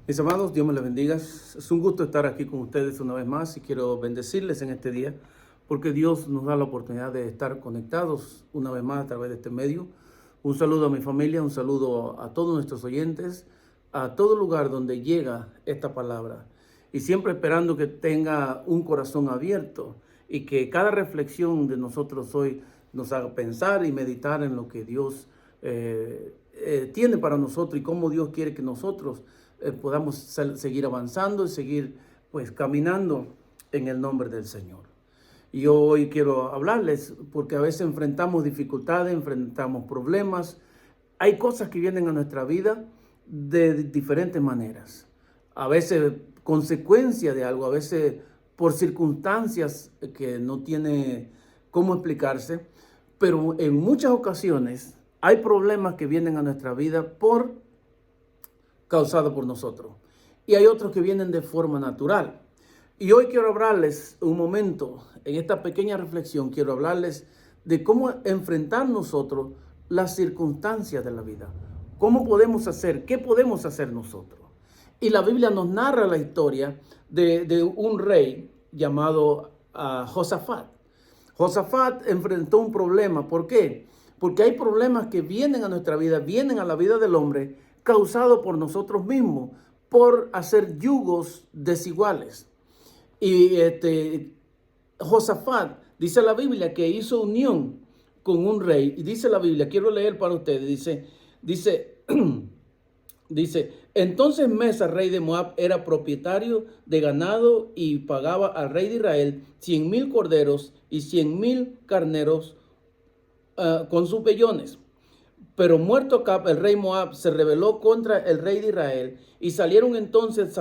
Mis amados, Dios me les bendiga. Es un gusto estar aquí con ustedes una vez más y quiero bendecirles en este día porque Dios nos da la oportunidad de estar conectados una vez más a través de este medio. Un saludo a mi familia, un saludo a todos nuestros oyentes, a todo lugar donde llega esta palabra y siempre esperando que tenga un corazón abierto y que cada reflexión de nosotros hoy nos haga pensar y meditar en lo que Dios tiene para nosotros y cómo Dios quiere que nosotros podamos seguir avanzando y seguir pues caminando en el nombre del Señor. Y yo hoy quiero hablarles porque a veces enfrentamos dificultades, enfrentamos problemas. Hay cosas que vienen a nuestra vida de diferentes maneras. A veces consecuencia de algo, a veces por circunstancias que no tiene cómo explicarse. Pero en muchas ocasiones hay problemas que vienen a nuestra vida causados por nosotros. Y hay otros que vienen de forma natural. Y hoy quiero hablarles un momento, en esta pequeña reflexión, quiero hablarles de cómo enfrentar nosotros las circunstancias de la vida. ¿Cómo podemos hacer? ¿Qué podemos hacer nosotros? Y la Biblia nos narra la historia de un rey llamado Josafat. Josafat enfrentó un problema. ¿Por qué? Porque hay problemas que vienen a nuestra vida, vienen a la vida del hombre, causado por nosotros mismos, por hacer yugos desiguales. Y Josafat, dice la Biblia, que hizo unión con un rey. Y dice la Biblia, quiero leer para ustedes, dice, entonces Mesa, rey de Moab, era propietario de ganado y pagaba al rey de Israel 100,000 corderos y 100,000 carneros con sus vellones. Pero muerto Acab, el rey Moab, se rebeló contra el rey de Israel, y salieron entonces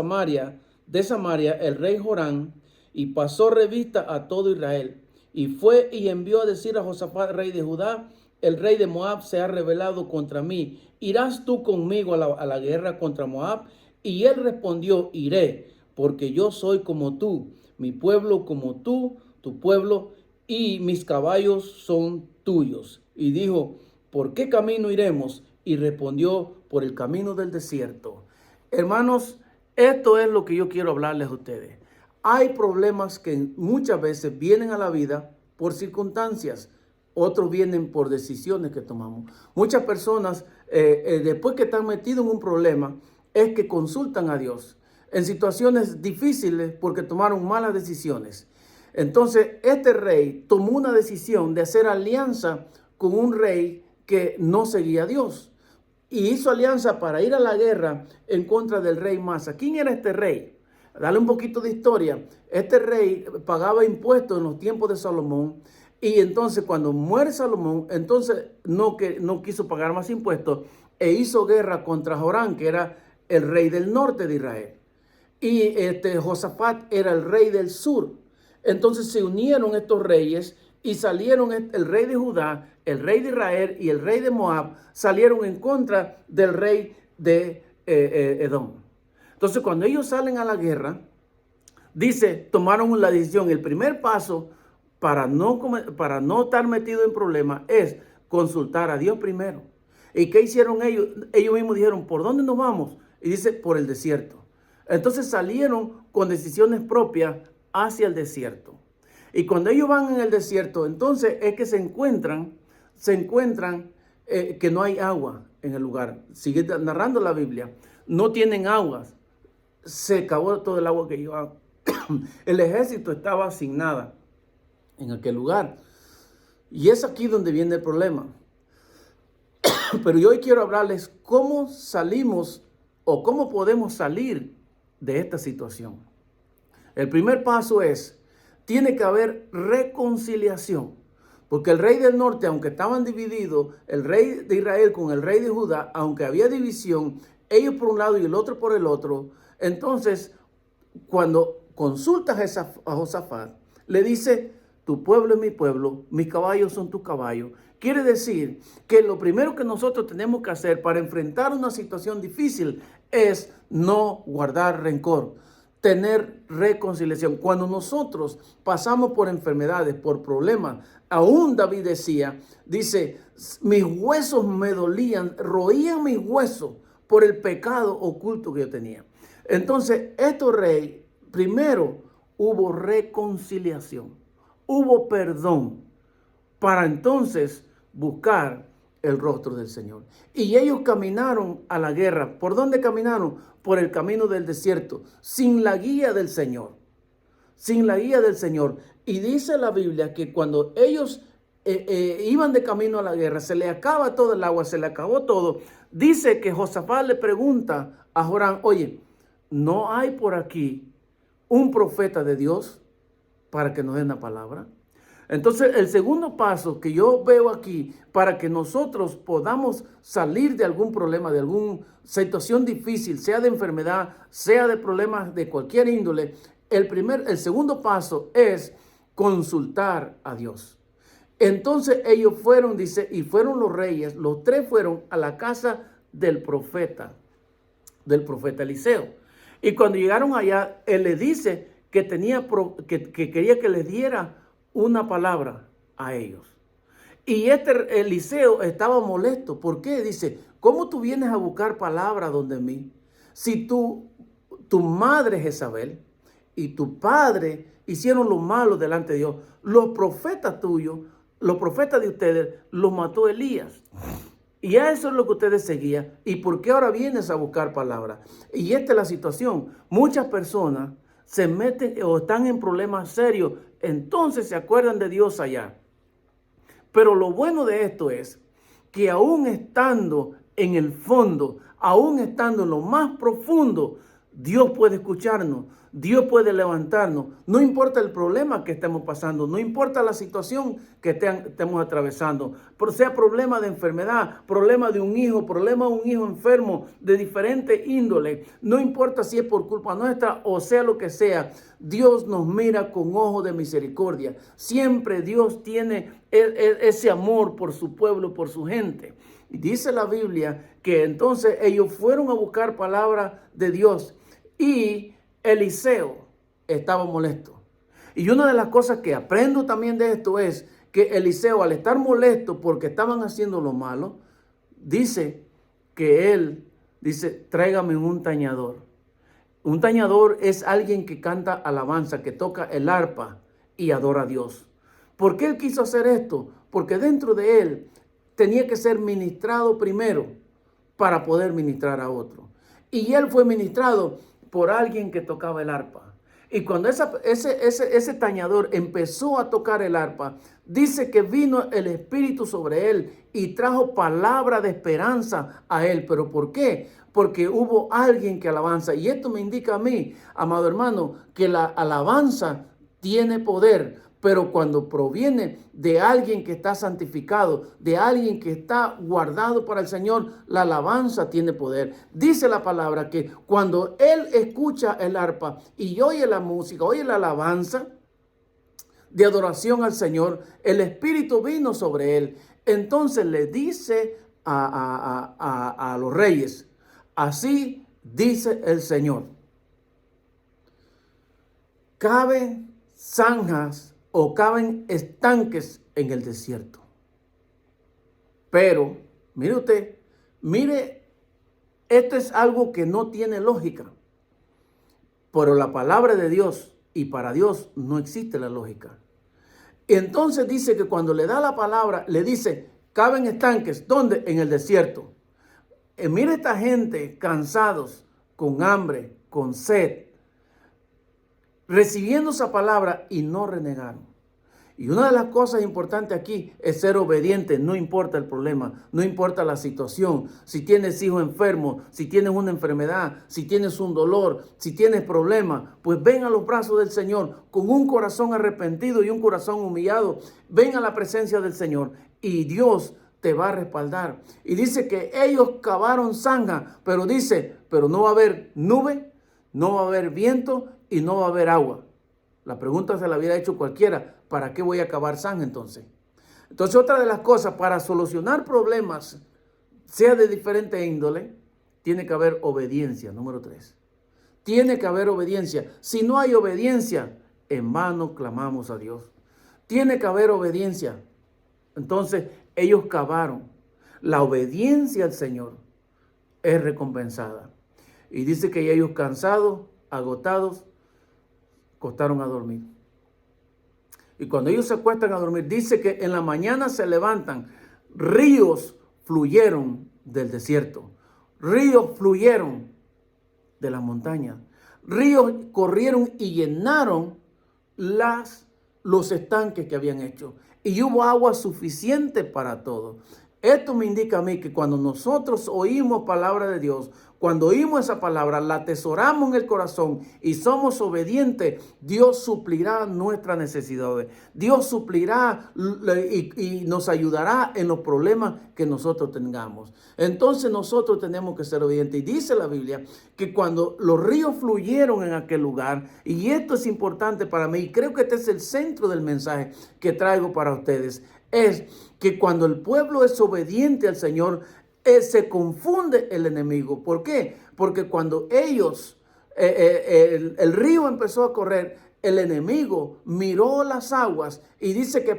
de Samaria el rey Jorán, y pasó revista a todo Israel. Y fue y envió a decir a Josafat, rey de Judá: el rey de Moab se ha rebelado contra mí. ¿Irás tú conmigo a la guerra contra Moab? Y él respondió: iré, porque yo soy como tú, mi pueblo como tú, tu pueblo, y mis caballos son tuyos. Y dijo: ¿por qué camino iremos? Y respondió: por el camino del desierto. Hermanos, esto es lo que yo quiero hablarles a ustedes. Hay problemas que muchas veces vienen a la vida por circunstancias, otros vienen por decisiones que tomamos. Muchas personas, después que están metidos en un problema, es que consultan a Dios en situaciones difíciles porque tomaron malas decisiones. Entonces, este rey tomó una decisión de hacer alianza con un rey que no seguía a Dios, y hizo alianza para ir a la guerra en contra del rey Masa. ¿Quién era este rey? Dale un poquito de historia. Este rey pagaba impuestos en los tiempos de Salomón, y entonces cuando muere Salomón, entonces no quiso pagar más impuestos e hizo guerra contra Jorán, que era el rey del norte de Israel. Y Josafat era el rey del sur. Entonces se unieron estos reyes y salieron el rey de Judá, el rey de Israel y el rey de Moab, salieron en contra del rey de Edom. Entonces, cuando ellos salen a la guerra, dice, tomaron la decisión. El primer paso para no estar metido en problemas es consultar a Dios primero. ¿Y qué hicieron ellos? Ellos mismos dijeron: ¿por dónde nos vamos? Y dice: por el desierto. Entonces salieron con decisiones propias hacia el desierto. Y cuando ellos van en el desierto, entonces es que se encuentran que no hay agua en el lugar. Sigue narrando la Biblia. No tienen aguas. Se acabó todo el agua que llevaban. El ejército estaba sin nada en aquel lugar. Y es aquí donde viene el problema. Pero yo hoy quiero hablarles cómo salimos o cómo podemos salir de esta situación. El primer paso es: tiene que haber reconciliación. Porque el rey del norte, aunque estaban divididos, el rey de Israel con el rey de Judá, aunque había división, ellos por un lado y el otro por el otro. Entonces, cuando consultas a Josafat, le dice: tu pueblo es mi pueblo, mis caballos son tus caballos. Quiere decir que lo primero que nosotros tenemos que hacer para enfrentar una situación difícil es no guardar rencor, tener reconciliación. Cuando nosotros pasamos por enfermedades, por problemas, aún David dice: mis huesos me dolían, roían mis huesos por el pecado oculto que yo tenía. Entonces, estos reyes, primero hubo reconciliación, hubo perdón, para entonces buscar el rostro del Señor. Y ellos caminaron a la guerra. ¿Por dónde caminaron? Por el camino del desierto, sin la guía del Señor. Sin la guía del Señor. Y dice la Biblia que cuando ellos iban de camino a la guerra, se le acaba todo el agua, se le acabó todo. Dice que Josafat le pregunta a Joram, oye, ¿no hay por aquí un profeta de Dios para que nos den la palabra? Entonces, el segundo paso que yo veo aquí para que nosotros podamos salir de algún problema, de alguna situación difícil, sea de enfermedad, sea de problemas de cualquier índole, el segundo paso es consultar a Dios. Entonces ellos fueron, dice, y fueron los reyes, los tres fueron a la casa del profeta Eliseo. Y cuando llegaron allá, él le dice que que quería que les diera una palabra a ellos. Y Eliseo estaba molesto. ¿Por qué? Dice, ¿cómo tú vienes a buscar palabra donde mí? Si tu madre Jezabel y tu padre hicieron lo malo delante de Dios, los profetas tuyos, los profetas de ustedes, los mató Elías. Y a eso es lo que ustedes seguían. ¿Y por qué ahora vienes a buscar palabra? Y esta es la situación. Muchas personas se meten o están en problemas serios, entonces se acuerdan de Dios allá. Pero lo bueno de esto es que aún estando en el fondo, aún estando en lo más profundo, Dios puede escucharnos, Dios puede levantarnos. No importa el problema que estemos pasando, no importa la situación que estemos atravesando, sea problema de enfermedad, problema de un hijo enfermo de diferente índole, no importa si es por culpa nuestra o sea lo que sea, Dios nos mira con ojo de misericordia. Siempre Dios tiene ese amor por su pueblo, por su gente. Y dice la Biblia que entonces ellos fueron a buscar palabra de Dios y Eliseo estaba molesto. Y una de las cosas que aprendo también de esto es que Eliseo, al estar molesto porque estaban haciendo lo malo, dice que él dice, tráigame un tañador. Un tañador es alguien que canta alabanza, que toca el arpa y adora a Dios. ¿Por qué él quiso hacer esto? Porque dentro de él tenía que ser ministrado primero para poder ministrar a otro. Y él fue ministrado por alguien que tocaba el arpa. Y cuando ese tañador empezó a tocar el arpa, dice que vino el Espíritu sobre él y trajo palabra de esperanza a él. ¿Pero por qué? Porque hubo alguien que alabanza. Y esto me indica a mí, amado hermano, que la alabanza tiene poder. Pero cuando proviene de alguien que está santificado, de alguien que está guardado para el Señor, la alabanza tiene poder. Dice la palabra que cuando él escucha el arpa y oye la música, oye la alabanza de adoración al Señor, el Espíritu vino sobre él. Entonces le dice a los reyes, así dice el Señor, caben zanjas o caben estanques en el desierto. Pero, mire usted, esto es algo que no tiene lógica. Pero la palabra de Dios, y para Dios no existe la lógica. Entonces dice que cuando le da la palabra, le dice, caben estanques. ¿Dónde? En el desierto. Mire esta gente cansados, con hambre, con sed, recibiendo esa palabra y no renegaron. Y una de las cosas importantes aquí es ser obediente, no importa el problema, no importa la situación. Si tienes hijos enfermos, si tienes una enfermedad, si tienes un dolor, si tienes problemas, pues ven a los brazos del Señor con un corazón arrepentido y un corazón humillado. Ven a la presencia del Señor y Dios te va a respaldar. Y dice que ellos cavaron zanja, pero dice, pero no va a haber nube, no va a haber viento y no va a haber agua. La pregunta se la hubiera hecho cualquiera. ¿Para qué voy a cavar zanja entonces? Entonces, otra de las cosas, para solucionar problemas, sea de diferente índole, tiene que haber obediencia. Número 3. Tiene que haber obediencia. Si no hay obediencia, en vano clamamos a Dios. Tiene que haber obediencia. Entonces, ellos cavaron. La obediencia al Señor es recompensada. Y dice que ellos cansados, agotados, acostaron a dormir. Y cuando ellos se acuestan a dormir, dice que en la mañana se levantan, ríos fluyeron del desierto, ríos fluyeron de las montañas, ríos corrieron y llenaron los estanques que habían hecho. Y hubo agua suficiente para todo. Esto me indica a mí que cuando nosotros oímos palabra de Dios, cuando oímos esa palabra, la atesoramos en el corazón y somos obedientes, Dios suplirá nuestras necesidades. Dios suplirá y nos ayudará en los problemas que nosotros tengamos. Entonces nosotros tenemos que ser obedientes. Y dice la Biblia que cuando los ríos fluyeron en aquel lugar, y esto es importante para mí, y creo que este es el centro del mensaje que traigo para ustedes, es que cuando el pueblo es obediente al Señor, se confunde el enemigo. ¿Por qué? Porque cuando ellos, el río empezó a correr, el enemigo miró las aguas y dice que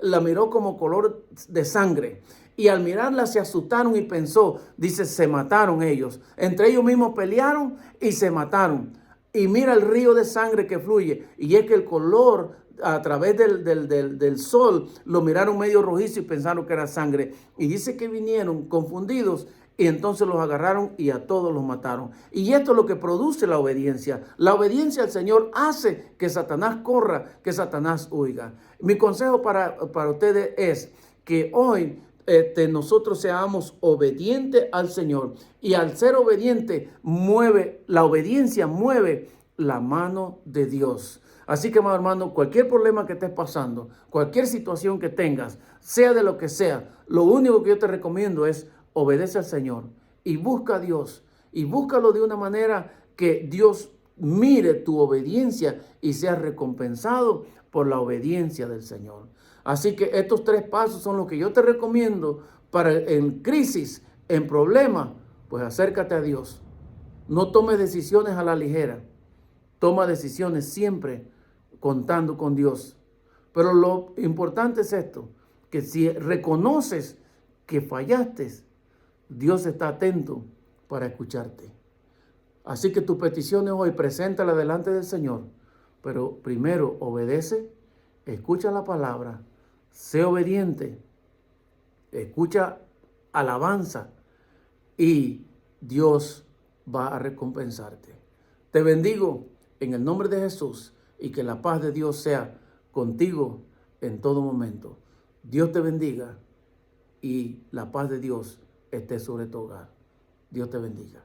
la miró como color de sangre. Y al mirarla se asustaron y pensó, dice, se mataron ellos. Entre ellos mismos pelearon y se mataron. Y mira el río de sangre que fluye. Y es que el color a través del sol lo miraron medio rojizo y pensaron que era sangre. Y dice que vinieron confundidos y entonces los agarraron y a todos los mataron. Y esto es lo que produce la obediencia. La obediencia al Señor hace que Satanás corra, que Satanás huya. Mi consejo para ustedes es que hoy nosotros seamos obedientes al Señor, y al ser obediente la obediencia mueve la mano de Dios. Así que, amado hermano, cualquier problema que estés pasando, cualquier situación que tengas, sea de lo que sea, lo único que yo te recomiendo es obedece al Señor y busca a Dios, y búscalo de una manera que Dios mire tu obediencia y sea recompensado por la obediencia del Señor. Así que estos 3 pasos son los que yo te recomiendo para en crisis, en problemas. Pues acércate a Dios. No tomes decisiones a la ligera. Toma decisiones siempre contando con Dios. Pero lo importante es esto, que si reconoces que fallaste, Dios está atento para escucharte. Así que tus peticiones hoy, preséntalas delante del Señor. Pero primero obedece, escucha la palabra, sé obediente, escucha alabanza y Dios va a recompensarte. Te bendigo en el nombre de Jesús y que la paz de Dios sea contigo en todo momento. Dios te bendiga y la paz de Dios esté sobre tu hogar. Dios te bendiga.